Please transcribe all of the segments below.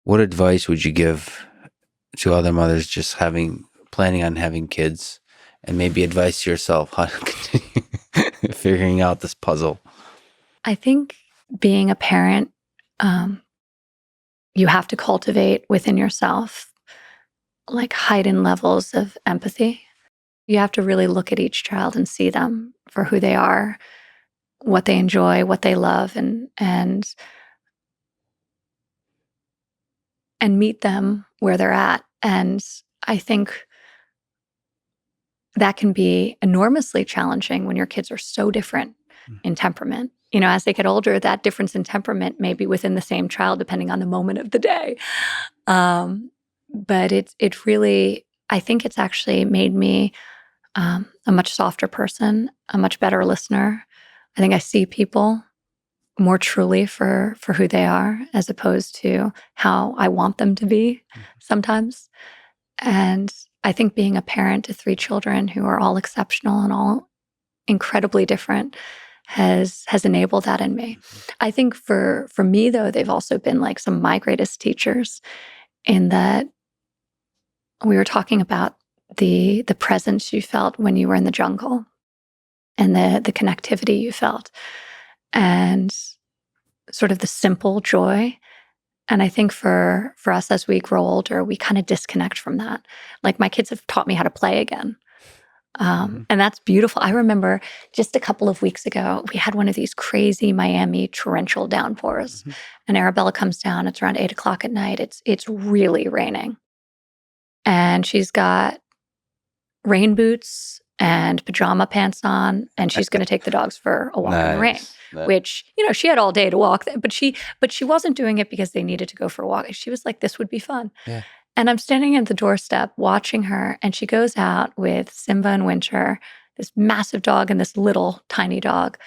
what advice would you give to other mothers just planning on having kids, and maybe advice to yourself how to continue figuring out this puzzle? I think being a parent, you have to cultivate within yourself like heightened levels of empathy. You have to really look at each child and see them for who they are, what they enjoy, what they love, and meet them where they're at. And I think that can be enormously challenging when your kids are so different in temperament. As they get older, that difference in temperament may be within the same child, depending on the moment of the day. But it really, I think it's actually made me a much softer person, a much better listener. I think I see people more truly for who they are, as opposed to how I want them to be sometimes. And I think being a parent to 3 children who are all exceptional and all incredibly different has enabled that in me. I think for me, though, they've also been like some of my greatest teachers, in that we were talking about the presence you felt when you were in the jungle, and the connectivity you felt, and sort of the simple joy. And I think for us, as we grow older, we kind of disconnect from that. Like, my kids have taught me how to play again. And that's beautiful. I remember just a couple of weeks ago, we had one of these crazy Miami torrential downpours. And Arabella comes down. It's around 8:00 at night. It's really raining. And she's got rain boots and pajama pants on, and she's going to take the dogs for a walk in the rain. Which, she had all day to walk, but she wasn't doing it because they needed to go for a walk. She was like, this would be fun. Yeah. And I'm standing at the doorstep watching her, and she goes out with Simba and Winter, this massive dog and this little tiny dog.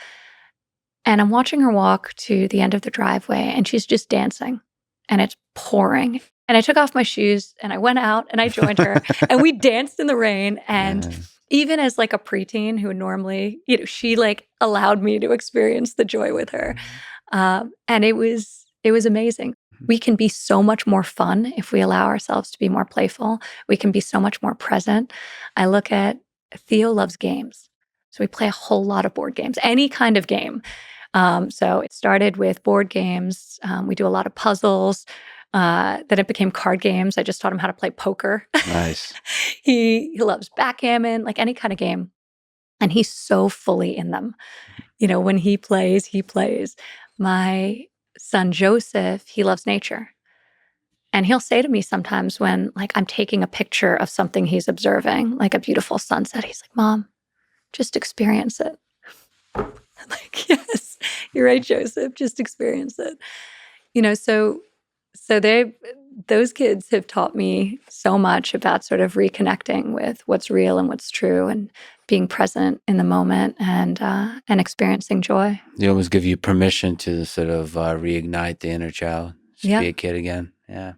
And I'm watching her walk to the end of the driveway, and she's just dancing, and it's pouring. And I took off my shoes and I went out and I joined her, and we danced in the rain. And even as like a preteen who normally, she like allowed me to experience the joy with her. And it was amazing. We can be so much more fun if we allow ourselves to be more playful. We can be so much more present. I look at Theo loves games. So we play a whole lot of board games, any kind of game. So it started with board games. We do a lot of puzzles. Then it became card games. I just taught him how to play poker. Nice. He loves backgammon, like any kind of game. And he's so fully in them. When he plays, he plays. My son Joseph, he loves nature. And he'll say to me sometimes when like I'm taking a picture of something he's observing, like a beautiful sunset, he's like, Mom, just experience it. I'm like, yes, you're right, Joseph, just experience it. So those kids have taught me so much about sort of reconnecting with what's real and what's true, and being present in the moment, and experiencing joy. They almost give you permission to sort of reignite the inner child, just be a kid again. Yeah.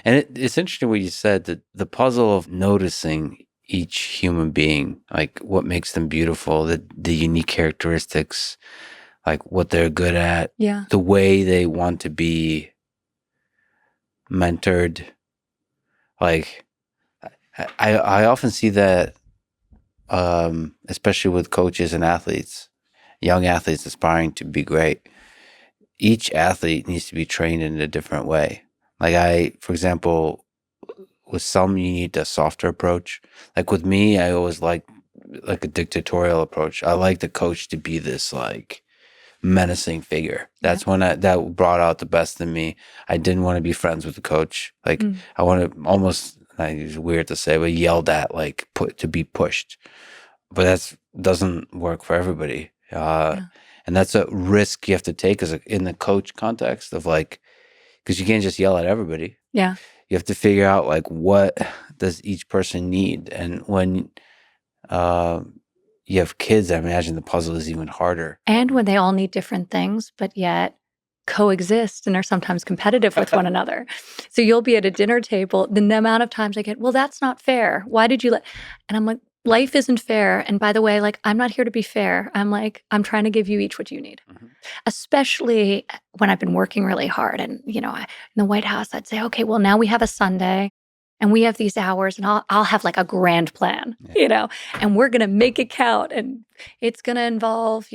And it's interesting what you said, that the puzzle of noticing each human being, like what makes them beautiful, the unique characteristics, like what they're good at, the way they want to be mentored. Like I often see that, especially with coaches and athletes, young athletes aspiring to be great. Each athlete needs to be trained in a different way. Like for example, with some you need a softer approach. Like with me, I always like a dictatorial approach. I like the coach to be this like menacing figure. That's when that brought out the best in me. I didn't want to be friends with the coach. Like I want to almost, it's weird to say, but yelled at, like to be pushed. But that doesn't work for everybody. And that's a risk you have to take in the coach context of like, because you can't just yell at everybody. Yeah. You have to figure out like what does each person need. And when you have kids, I imagine the puzzle is even harder. And when they all need different things, but yet coexist and are sometimes competitive with one another. So you'll be at a dinner table, the amount of times I get, well, that's not fair. Why did you let? And I'm like, life isn't fair. And by the way, like, I'm not here to be fair. I'm trying to give you each what you need. Especially when I've been working really hard and, in the White House, I'd say, okay, well, now we have a Sunday and we have these hours and I'll have like a grand plan, and we're going to make it count. And it's going to involve,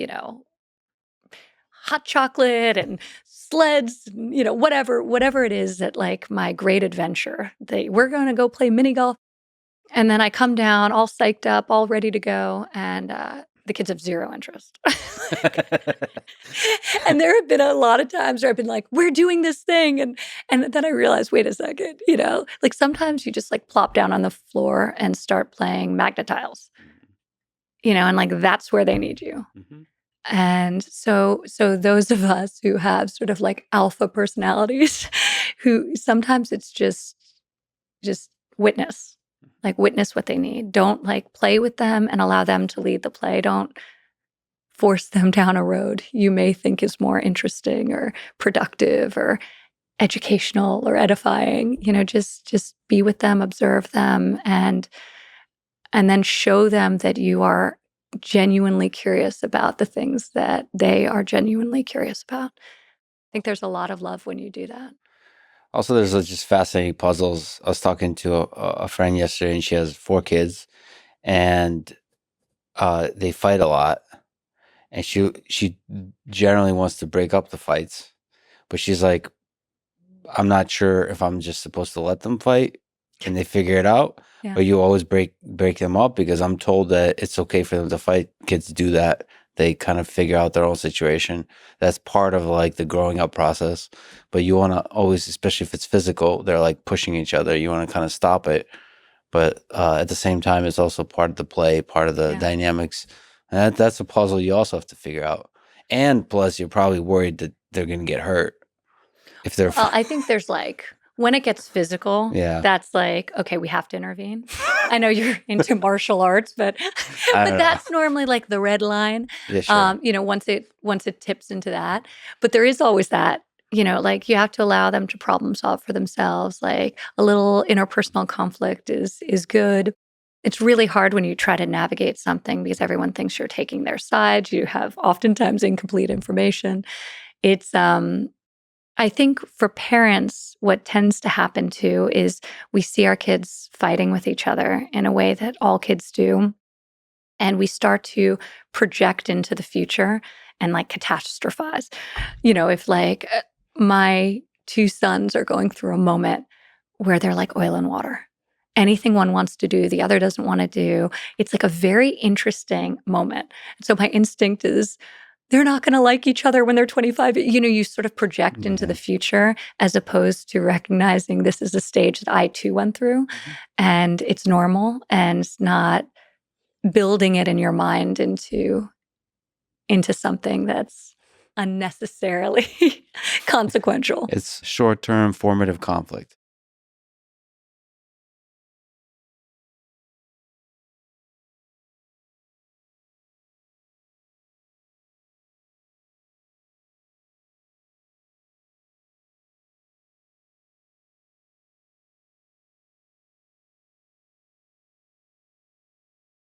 hot chocolate and sleds, whatever it is that like my great adventure. We're going to go play mini golf. And then I come down all psyched up, all ready to go. And the kids have zero interest. And there have been a lot of times where I've been like, we're doing this thing. And then I realized, wait a second, like sometimes you just like plop down on the floor and start playing Magnetiles, and like that's where they need you. And so those of us who have sort of like alpha personalities, who sometimes it's just witness, like witness what they need. Don't like play with them and allow them to lead the play. Don't force them down a road you may think is more interesting or productive or educational or edifying. Just be with them, observe them, and then show them that you are genuinely curious about the things that they are genuinely curious about. I think there's a lot of love when you do that. Also, there's just fascinating puzzles. I was talking to a friend yesterday, and she has 4 kids, and they fight a lot. And she generally wants to break up the fights, but she's like, I'm not sure if I'm just supposed to let them fight and they figure it out, Yeah. or you always break them up, because I'm told that it's okay for them to fight. Kids do that. They kind of figure out their own situation. That's part of like the growing up process. But you want to always, especially if it's physical, they're like pushing each other. You want to kind of stop it. But at the same time, it's also part of the play, part of the dynamics. And that's a puzzle you also have to figure out. And plus, you're probably worried that they're going to get hurt if they're. Well, I think there's like, when it gets physical, that's like, okay, we have to intervene. I know you're into martial arts, but that's normally like the red line. Yeah, sure. Once it tips into that. But there is always that, like you have to allow them to problem solve for themselves. Like a little interpersonal conflict is good. It's really hard when you try to navigate something because everyone thinks you're taking their side. You have oftentimes incomplete information. It's I think for parents, what tends to happen too is we see our kids fighting with each other in a way that all kids do. And we start to project into the future and like catastrophize. If like my 2 sons are going through a moment where they're like oil and water. Anything one wants to do, the other doesn't want to do. It's like a very interesting moment. So my instinct is, they're not going to like each other when they're 25. You sort of project into the future as opposed to recognizing this is a stage that I too went through and it's normal, and not building it in your mind into something that's unnecessarily consequential. It's short-term formative conflict.